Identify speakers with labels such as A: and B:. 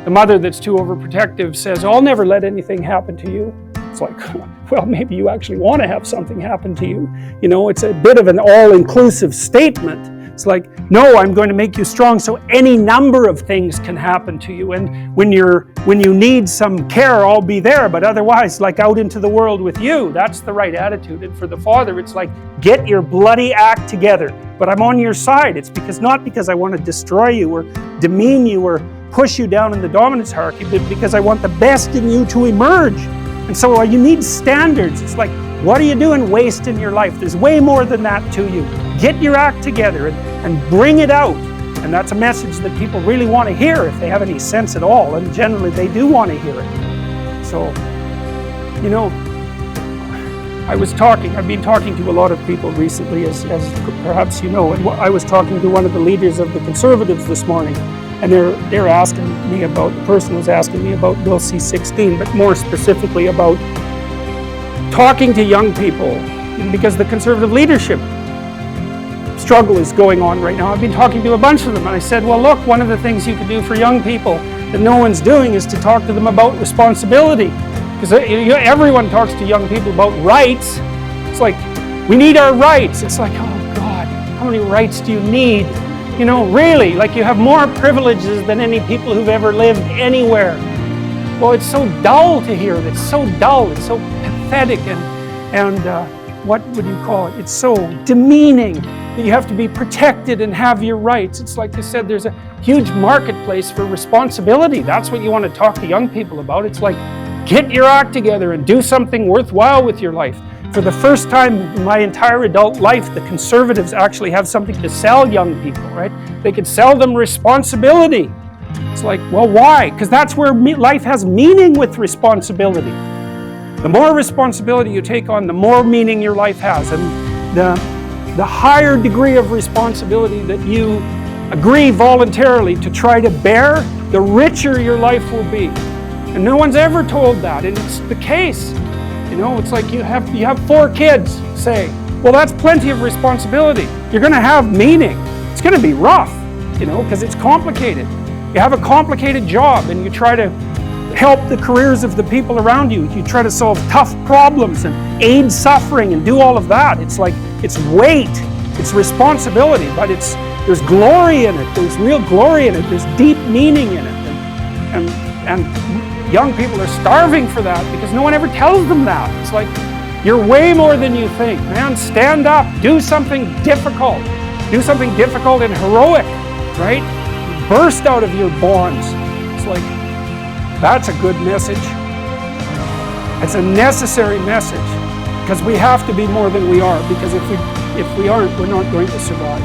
A: The mother that's too overprotective says, I'll never let anything happen to you. It's like, well, maybe you actually want to have something happen to you. You know, it's a bit of an all-inclusive statement. It's like, no, I'm going to make you strong so any number of things can happen to you. And when you need some care, I'll be there. But otherwise, like out into the world with you, that's the right attitude. And for the Father, it's like, get your bloody act together. But I'm on your side. It's not because I want to destroy you or demean you or push you down in the dominance hierarchy, but because I want the best in you to emerge. And so you need standards. It's like, what are you doing wasting your life? There's way more than that to you. Get your act together and bring it out. And that's a message that people really want to hear if they have any sense at all. And generally they do want to hear it. So, you know, I've been talking to a lot of people recently, as perhaps you know. And I was talking to one of the leaders of the Conservatives this morning. And they're asking me about, the person was asking me about Bill C-16, but more specifically about talking to young people, because the Conservative leadership struggle is going on right now. I've been talking to a bunch of them, and I said, well, look, one of the things you could do for young people that no one's doing is to talk to them about responsibility. Because everyone talks to young people about rights. It's like, we need our rights. It's like, oh God, how many rights do you need? You know, really, like you have more privileges than any people who've ever lived anywhere. Well, it's so dull to hear it. It's so dull. It's so pathetic and what would you call it? It's so demeaning that you have to be protected and have your rights. It's like I said, there's a huge marketplace for responsibility. That's what you want to talk to young people about. It's like, get your act together and do something worthwhile with your life. For the first time in my entire adult life, the Conservatives actually have something to sell young people, right? They could sell them responsibility. It's like, well, why? Because that's where life has meaning with responsibility. The more responsibility you take on, the more meaning your life has. And the higher degree of responsibility that you agree voluntarily to try to bear, the richer your life will be. And no one's ever told that, and it's the case. You know, it's like you have 4 kids, say. Well, that's plenty of responsibility. You're going to have meaning. It's going to be rough, you know, because it's complicated. You have a complicated job, and you try to help the careers of the people around you. You try to solve tough problems and aid suffering and do all of that. It's like, it's weight, it's responsibility, but there's glory in it. There's real glory in it. There's deep meaning in it. And young people are starving for that because no one ever tells them that. It's like, you're way more than you think. Man, stand up, do something difficult. Do something difficult and heroic, right? Burst out of your bonds. It's like, that's a good message. It's a necessary message because we have to be more than we are, because if we aren't, we're not going to survive.